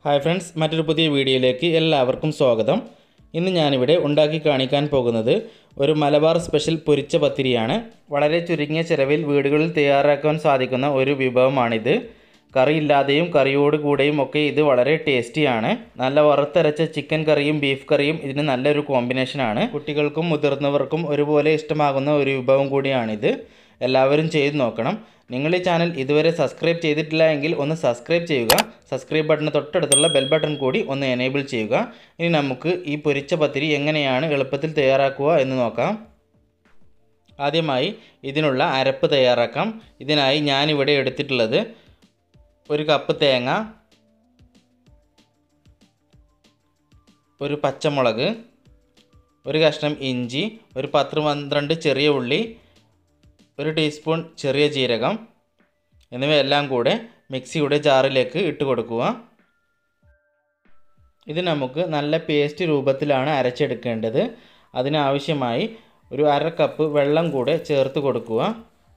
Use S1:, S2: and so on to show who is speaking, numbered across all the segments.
S1: Hi friends, മറ്റൊരു പുതിയ വീഡിയോയിലേക്ക് എല്ലാവർക്കും സ്വാഗതം. ഇന്ന് ഞാനിവിടെ ഉണ്ടാക്കി കാണിക്കാൻ പോകുന്നത് ഒരു മലബാർ സ്പെഷ്യൽ പൊരിച്ച പത്തിരിയാണ്. വളരെ ചുരുങ്ങിയ ചിലവിൽ വീടുകളിൽ തയ്യാറാക്കാൻ സാധിക്കുന്ന ഒരു വിഭവമാണിത്. കറിയില്ലാതെയും കറിയോട് കൂടെയും ഒക്കെ ഇത് വളരെ ടേസ്റ്റിയാണ്. നല്ല വറുത്തരച്ച ചിക്കൻ കറിയും ബീഫ് കറിയും ഇതിന് നല്ലൊരു കോമ്പിനേഷനാണ്. കുട്ടികൾക്കും മുതിർന്നവർക്കും ഒരുപോലെ ഇഷ്ടമാകുന്ന ഒരു വിഭവം കൂടിയാണിത്. എല്ലാവരും ചെയ്ത് നോക്കണം. നിങ്ങൾ ഈ ചാനൽ ഇതുവരെ സബ്സ്ക്രൈബ് ചെയ്തിട്ടില്ല എങ്കിൽ ഒന്ന് സബ്സ്ക്രൈബ് ചെയ്യുക. സബ്സ്ക്രൈബ് ബട്ടന് തൊട്ടടുത്തുള്ള ബെൽ ബട്ടൺ കൂടി ഒന്ന് എനേബിൾ ചെയ്യുക. ഇനി നമുക്ക് ഈ പൊരിച്ച പത്തിരി എങ്ങനെയാണ് എളുപ്പത്തിൽ തയ്യാറാക്കുക എന്ന് നോക്കാം. ആദ്യമായി ഇതിനുള്ള അരപ്പ് തയ്യാറാക്കാം. ഇതിനായി ഞാനിവിടെ എടുത്തിട്ടുള്ളത് 1 കപ്പ് തേങ്ങ, 1 പച്ചമുളക്, 1 കഷ്ണം ഇഞ്ചി, ഒരു 10-12 ചെറിയ ഉള്ളി, 1 ടീസ്പൂൺ ചെറിയ ജീരകം എന്നിവയെല്ലാം കൂടെ മിക്സിയുടെ ജാറിലേക്ക് ഇട്ട് കൊടുക്കുക. ഇത് നമുക്ക് നല്ല പേസ്റ്റ് രൂപത്തിലാണ് അരച്ചെടുക്കേണ്ടത്. അതിനാവശ്യമായി ഒരു 1/2 കപ്പ് വെള്ളം കൂടെ ചേർത്ത് കൊടുക്കുക.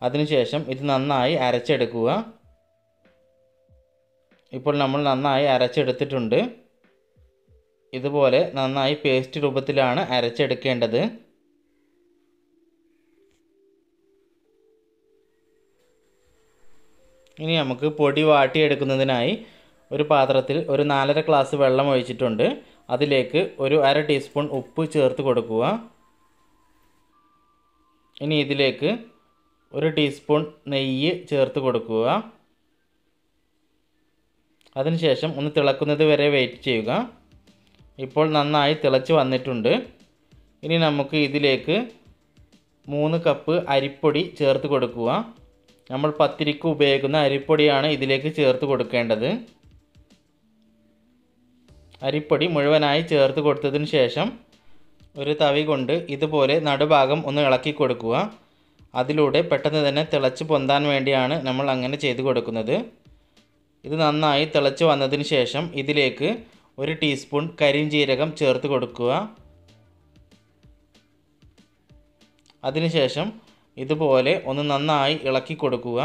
S1: അതിനുശേഷം ഇത് നന്നായി അരച്ചെടുക്കുക. ഇപ്പോൾ നമ്മൾ നന്നായി അരച്ചെടുത്തിട്ടുണ്ട്. ഇതുപോലെ നന്നായി പേസ്റ്റ് രൂപത്തിലാണ് അരച്ചെടുക്കേണ്ടത്. ഇനി നമുക്ക് പൊടി വാട്ടിയെടുക്കുന്നതിനായി ഒരു പാത്രത്തിൽ ഒരു 4.5 ഗ്ലാസ് വെള്ളം ഒഴിച്ചിട്ടുണ്ട്. അതിലേക്ക് ഒരു 1/2 ടീസ്പൂൺ ഉപ്പ് ചേർത്ത് കൊടുക്കുക. ഇനി ഇതിലേക്ക് 1 ടീസ്പൂൺ നെയ്യ് ചേർത്ത് കൊടുക്കുക. അതിനുശേഷം ഒന്ന് തിളക്കുന്നത് വരെ വെയിറ്റ് ചെയ്യുക. ഇപ്പോൾ നന്നായി തിളച്ച് വന്നിട്ടുണ്ട്. ഇനി നമുക്ക് ഇതിലേക്ക് 3 കപ്പ് അരിപ്പൊടി ചേർത്ത് കൊടുക്കുക. നമ്മൾ പത്തിരിക്ക് ഉപയോഗിക്കുന്ന അരിപ്പൊടിയാണ് ഇതിലേക്ക് ചേർത്ത് കൊടുക്കേണ്ടത്. അരിപ്പൊടി മുഴുവനായി ചേർത്ത് കൊടുത്തതിന് ശേഷം ഒരു തവി കൊണ്ട് ഇതുപോലെ നടുഭാഗം ഒന്ന് ഇളക്കി കൊടുക്കുക. അതിലൂടെ പെട്ടെന്ന് തന്നെ തിളച്ച് പൊന്താൻ വേണ്ടിയാണ് നമ്മൾ അങ്ങനെ ചെയ്ത് കൊടുക്കുന്നത്. ഇത് നന്നായി തിളച്ച് വന്നതിന് ശേഷം ഇതിലേക്ക് 1 ടീസ്പൂൺ കരിഞ്ജീരകം ചേർത്ത് കൊടുക്കുക. അതിനുശേഷം ഇതുപോലെ ഒന്ന് നന്നായി ഇളക്കി കൊടുക്കുക.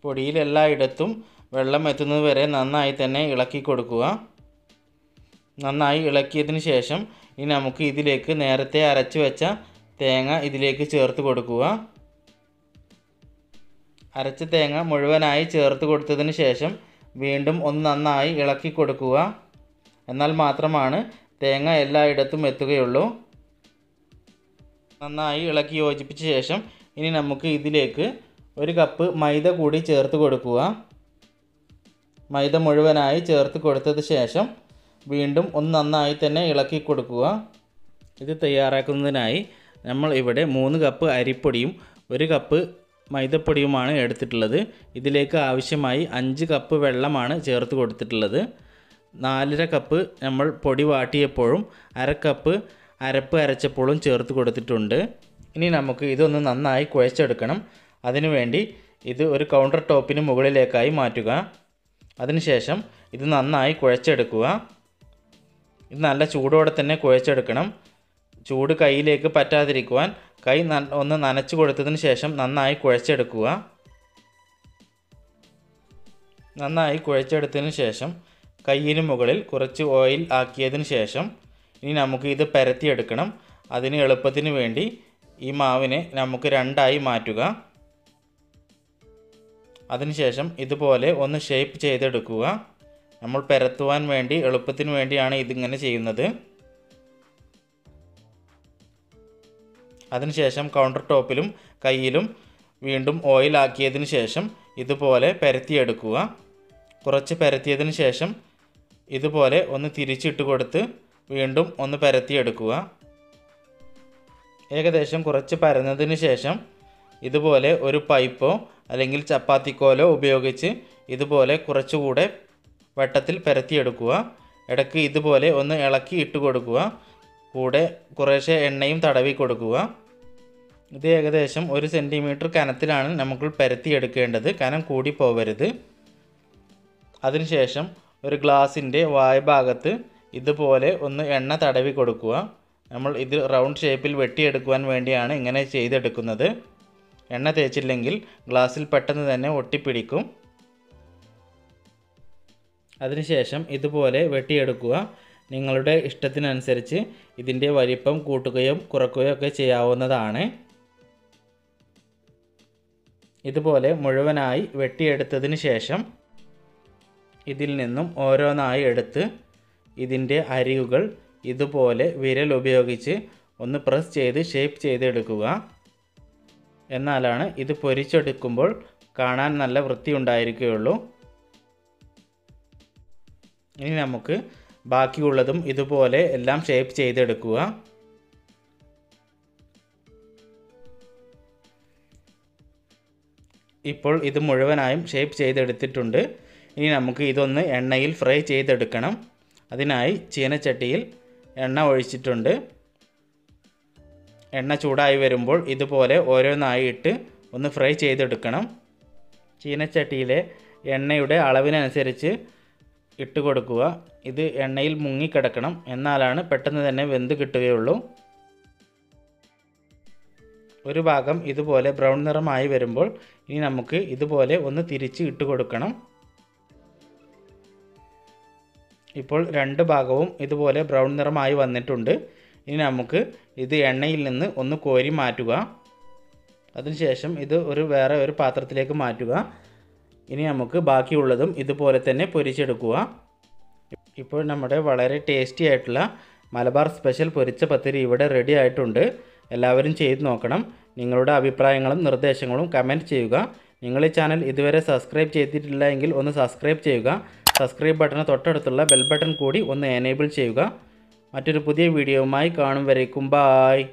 S1: പൊടിയിൽ എല്ലായിടത്തും വെള്ളം എത്തുന്നത് വരെ നന്നായി തന്നെ ഇളക്കി കൊടുക്കുക. നന്നായി ഇളക്കിയതിന് ശേഷം ഇനി നമുക്ക് ഇതിലേക്ക് നേരത്തെ അരച്ചു വെച്ച തേങ്ങ ഇതിലേക്ക് ചേർത്ത് കൊടുക്കുക. അരച്ച തേങ്ങ മുഴുവനായി ചേർത്ത് കൊടുത്തതിന് ശേഷം വീണ്ടും ഒന്ന് നന്നായി ഇളക്കി കൊടുക്കുക. എന്നാൽ മാത്രമാണ് തേങ്ങ എല്ലായിടത്തും എത്തുകയുള്ളൂ. നന്നായി ഇളക്കി യോജിപ്പിച്ച ശേഷം ഇനി നമുക്ക് ഇതിലേക്ക് 1 കപ്പ് മൈദ കൂടി ചേർത്ത് കൊടുക്കുക. മൈദ മുഴുവനായി ചേർത്ത് കൊടുത്തത് ശേഷം വീണ്ടും ഒന്ന് നന്നായി തന്നെ ഇളക്കി കൊടുക്കുക. ഇത് തയ്യാറാക്കുന്നതിനായി നമ്മൾ ഇവിടെ 3 കപ്പ് അരിപ്പൊടിയും 1 കപ്പ് മൈദപ്പൊടിയുമാണ് എടുത്തിട്ടുള്ളത്. ഇതിലേക്ക് ആവശ്യമായി 5 കപ്പ് വെള്ളമാണ് ചേർത്ത് കൊടുത്തിട്ടുള്ളത്. 4.5 കപ്പ് നമ്മൾ പൊടി വാട്ടിയപ്പോഴും 1/2 കപ്പ് അരപ്പ് അരച്ചപ്പോഴും ചേർത്ത് കൊടുത്തിട്ടുണ്ട്. ഇനി നമുക്ക് ഇതൊന്ന് നന്നായി കുഴച്ചെടുക്കണം. അതിനുവേണ്ടി ഇത് ഒരു കൗണ്ടർ ടോപ്പിന് മുകളിലേക്കായി മാറ്റുക. അതിനുശേഷം ഇത് നന്നായി കുഴച്ചെടുക്കുക. ഇത് നല്ല ചൂടോടെ തന്നെ കുഴച്ചെടുക്കണം. ചൂട് കയ്യിലേക്ക് പറ്റാതിരിക്കുവാൻ കൈ ഒന്ന് നനച്ച് കൊടുത്തതിന് ശേഷം നന്നായി കുഴച്ചെടുക്കുക. നന്നായി കുഴച്ചെടുത്തതിന് ശേഷം കയ്യിന് മുകളിൽ കുറച്ച് ഓയിൽ ആക്കിയതിന് ശേഷം ഇനി നമുക്ക് ഇത് പരത്തിയെടുക്കണം. അതിന് എളുപ്പത്തിന് വേണ്ടി ഈ മാവിനെ നമുക്ക് 2ആയി മാറ്റുക. അതിനുശേഷം ഇതുപോലെ ഒന്ന് ഷേപ്പ് ചെയ്തെടുക്കുക. നമ്മൾ പരത്തുവാൻ വേണ്ടി എളുപ്പത്തിന് വേണ്ടിയാണ് ഇതിങ്ങനെ ചെയ്യുന്നത്. അതിനുശേഷം കൗണ്ടർ ടോപ്പിലും കയ്യിലും വീണ്ടും ഓയിൽ ആക്കിയതിന് ശേഷം ഇതുപോലെ പരത്തിയെടുക്കുക. കുറച്ച് പരത്തിയതിന് ശേഷം ഇതുപോലെ ഒന്ന് തിരിച്ചിട്ട് കൊടുത്ത് വീണ്ടും ഒന്ന് പരത്തിയെടുക്കുക. ഏകദേശം കുറച്ച് പരന്നതിന് ശേഷം ഇതുപോലെ ഒരു പൈപ്പോ അല്ലെങ്കിൽ ചപ്പാത്തിക്കോലോ ഉപയോഗിച്ച് ഇതുപോലെ കുറച്ചുകൂടെ വട്ടത്തിൽ പരത്തിയെടുക്കുക. ഇടയ്ക്ക് ഇതുപോലെ ഒന്ന് ഇളക്കി ഇട്ട് കൊടുക്കുക. കൂടെ കുറേശ്ശെ എണ്ണയും തടവി കൊടുക്കുക. ഇത് ഏകദേശം 1 സെൻറ്റിമീറ്റർ കനത്തിലാണ് നമുക്ക് പരത്തിയെടുക്കേണ്ടത്. കനം കൂടി പോവരുത്. അതിനുശേഷം ഒരു ഗ്ലാസിൻ്റെ വായ്ഭാഗത്ത് ഇതുപോലെ ഒന്ന് എണ്ണ തടവി കൊടുക്കുക. നമ്മൾ ഇത് റൗണ്ട് ഷേപ്പിൽ വെട്ടിയെടുക്കുവാൻ വേണ്ടിയാണ് ഇങ്ങനെ ചെയ്തെടുക്കുന്നത്. എണ്ണ തേച്ചില്ലെങ്കിൽ ഗ്ലാസ്സിൽ പെട്ടെന്ന് തന്നെ ഒട്ടിപ്പിടിക്കും. അതിനുശേഷം ഇതുപോലെ വെട്ടിയെടുക്കുക. നിങ്ങളുടെ ഇഷ്ടത്തിനനുസരിച്ച് ഇതിൻ്റെ വലിപ്പം കൂട്ടുകയും കുറയ്ക്കുകയും ഒക്കെ ചെയ്യാവുന്നതാണ്. ഇതുപോലെ മുഴുവനായി വെട്ടിയെടുത്തതിന് ശേഷം ഇതിൽ നിന്നും ഓരോന്നായി എടുത്ത് ഇതിൻ്റെ അരികുകൾ ഇതുപോലെ വിരൽ ഉപയോഗിച്ച് ഒന്ന് പ്രസ് ചെയ്ത് ഷേപ്പ് ചെയ്തെടുക്കുക. എന്നാലാണ് ഇത് പൊരിച്ചെടുക്കുമ്പോൾ കാണാൻ നല്ല വൃത്തി ഉണ്ടായിരിക്കുകയുള്ളൂ. ഇനി നമുക്ക് ബാക്കിയുള്ളതും ഇതുപോലെ എല്ലാം ഷേപ്പ് ചെയ്തെടുക്കുക. ഇപ്പോൾ ഇത് മുഴുവനായും ഷേപ്പ് ചെയ്തെടുത്തിട്ടുണ്ട്. ഇനി നമുക്ക് ഇതൊന്ന് എണ്ണയിൽ ഫ്രൈ ചെയ്തെടുക്കണം. അതിനായി ചീനച്ചട്ടിയിൽ എണ്ണ ഒഴിച്ചിട്ടുണ്ട്. എണ്ണ ചൂടായി വരുമ്പോൾ ഇതുപോലെ ഓരോന്നായി ഇട്ട് ഒന്ന് ഫ്രൈ ചെയ്തെടുക്കണം. ചീനച്ചട്ടിയിലെ എണ്ണയുടെ അളവിനനുസരിച്ച് ഇട്ട് കൊടുക്കുക. ഇത് എണ്ണയിൽ മുങ്ങിക്കിടക്കണം, എന്നാലാണ് പെട്ടെന്ന് തന്നെ വെന്ത് കിട്ടുകയുള്ളൂ. ഒരു ഭാഗം ഇതുപോലെ ബ്രൗൺ നിറമായി വരുമ്പോൾ ഇനി നമുക്ക് ഇതുപോലെ ഒന്ന് തിരിച്ച് ഇട്ട് കൊടുക്കണം. ഇപ്പോൾ രണ്ട് ഭാഗവും ഇതുപോലെ ബ്രൗൺ നിറമായി വന്നിട്ടുണ്ട്. ഇനി നമുക്ക് ഇത് എണ്ണയിൽ നിന്ന് ഒന്ന് കോരി മാറ്റുക. അതിനുശേഷം ഇത് വേറെ ഒരു പാത്രത്തിലേക്ക് മാറ്റുക. ഇനി നമുക്ക് ബാക്കിയുള്ളതും ഇതുപോലെ തന്നെ പൊരിച്ചെടുക്കുക. ഇപ്പോൾ നമ്മുടെ വളരെ ടേസ്റ്റി ആയിട്ടുള്ള മലബാർ സ്പെഷ്യൽ പൊരിച്ച പത്തിരി ഇവിടെ റെഡി ആയിട്ടുണ്ട്. എല്ലാവരും ചെയ്ത് നോക്കണം. നിങ്ങളുടെ അഭിപ്രായങ്ങളും നിർദ്ദേശങ്ങളും കമൻറ്റ് ചെയ്യുക. നിങ്ങൾ ഈ ചാനൽ ഇതുവരെ സബ്സ്ക്രൈബ് ചെയ്തിട്ടില്ല എങ്കിൽ ഒന്ന് സബ്സ്ക്രൈബ് ചെയ്യുക. സബ്സ്ക്രൈബ് ബട്ടന് തൊട്ടടുത്തുള്ള ബെൽ ബട്ടൺ കൂടി ഒന്ന് എനേബിൾ ചെയ്യുക. മറ്റൊരു പുതിയ വീഡിയോയുമായി കാണും വരേക്കും ബായ്.